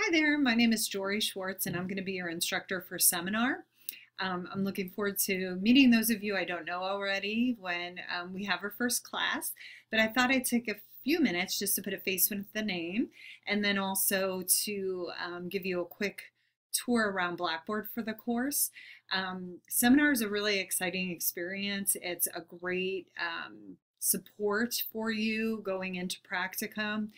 Hi there, my name is Jory Schwartz and I'm going to be your instructor for seminar. I'm looking forward to meeting those of you I don't know already when we have our first class, but I thought I'd take a few minutes just to put a face with the name and then also to give you a quick tour around Blackboard for the course. Seminar is a really exciting experience. It's a great support for you going into practicum,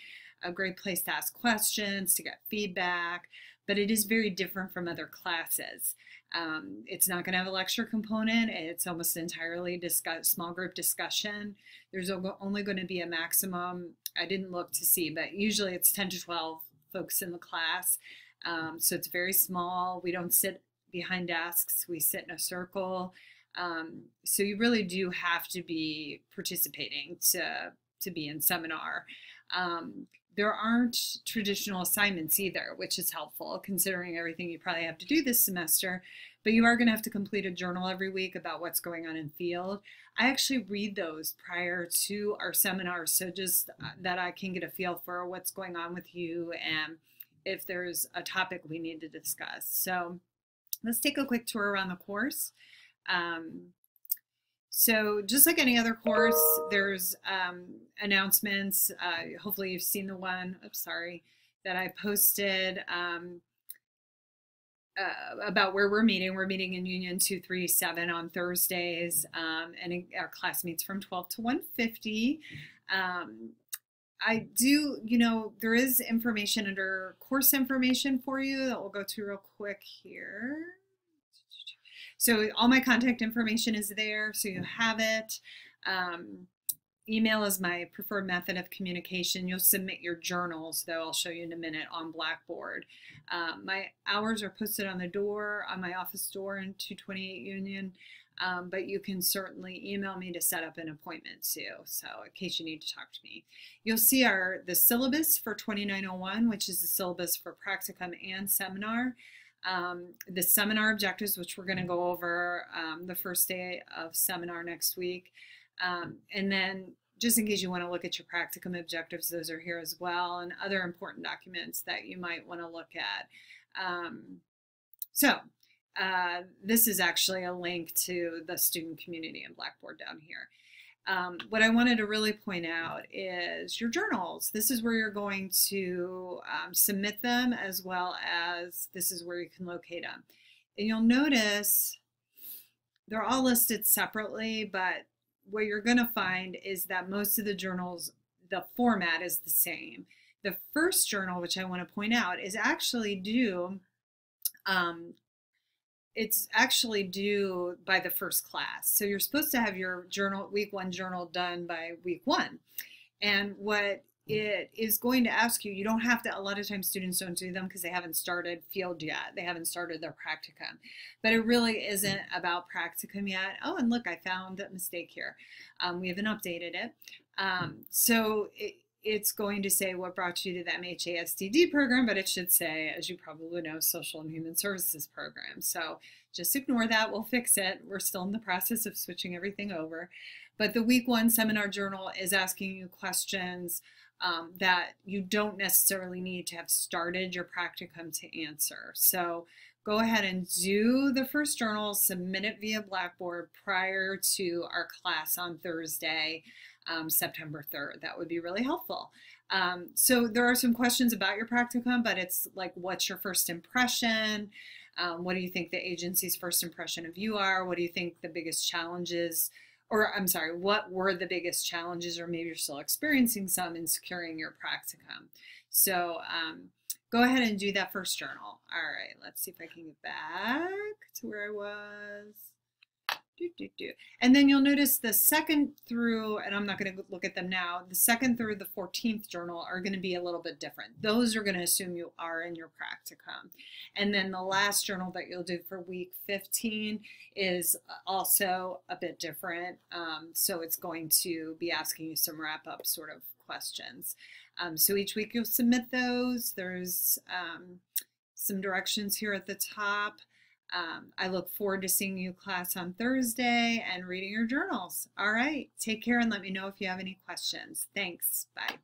a great place to ask questions, to get feedback, but it is very different from other classes. It's not going to have a lecture component. It's almost entirely small group discussion. There's only going to be a maximum, I didn't look to see, but usually it's 10 to 12 folks in the class. So it's very small. We don't sit behind desks. We sit in a circle. So you really do have to be participating to be in seminar. There aren't traditional assignments either, which is helpful considering everything you probably have to do this semester, but you are going to have to complete a journal every week about what's going on in field. I actually read those prior to our seminars, so just that I can get a feel for what's going on with you and if there's a topic we need to discuss. So let's take a quick tour around the course. So just like any other course, there's announcements. Hopefully you've seen the one, that I posted about where we're meeting. We're meeting in Union 237 on Thursdays, and our class meets from 12 to 1:50. There is information under course information for you that we'll go to real quick here. So all my contact information is there, so you have it. Email is my preferred method of communication. You'll submit your journals, though I'll show you in a minute, on Blackboard. My hours are posted on the door, on my office door in 228 Union, but you can certainly email me to set up an appointment too, so in case you need to talk to me. You'll see the syllabus for 2901, which is the syllabus for practicum and seminar. The seminar objectives, which we're going to go over the first day of seminar next week. And then just in case you want to look at your practicum objectives, those are here as well, and other important documents that you might want to look at. This is actually a link to the student community in Blackboard down here. What I wanted to really point out is your journals. This is where you're going to submit them, as well as this is where you can locate them. And you'll notice they're all listed separately, but what you're going to find is that most of the journals, the format is the same. The first journal, which I want to point out, is actually due it's actually due by the first class. So you're supposed to have your journal, week 1 journal done by week 1. And what it is going to ask you, you don't have to, a lot of times students don't do them because they haven't started field yet. They haven't started their practicum. But it really isn't about practicum yet. Oh, and look, I found a mistake here. We haven't updated it. It's going to say what brought you to the MHA-STD program, but it should say, as you probably know, Social and Human Services program. So just ignore that. We'll fix it. We're still in the process of switching everything over. But the week 1 seminar journal is asking you questions that you don't necessarily need to have started your practicum to answer. So go ahead and do the first journal, submit it via Blackboard prior to our class on Thursday, September 3rd. That would be really helpful. So there are some questions about your practicum, but it's like, what's your first impression? What do you think the agency's first impression of you are? What do you think the biggest challenges, what were the biggest challenges, or maybe you're still experiencing some in securing your practicum? So go ahead and do that first journal. All right, let's see if I can get back to where I was. And then you'll notice the second through, and I'm not going to look at them now, the second through the 14th journal are going to be a little bit different. Those are going to assume you are in your practicum. And then the last journal that you'll do for week 15 is also a bit different. So it's going to be asking you some wrap-up sort of questions. So each week you'll submit those. There's some directions here at the top. I look forward to seeing you class on Thursday and reading your journals. All right, take care and let me know if you have any questions. Thanks. Bye.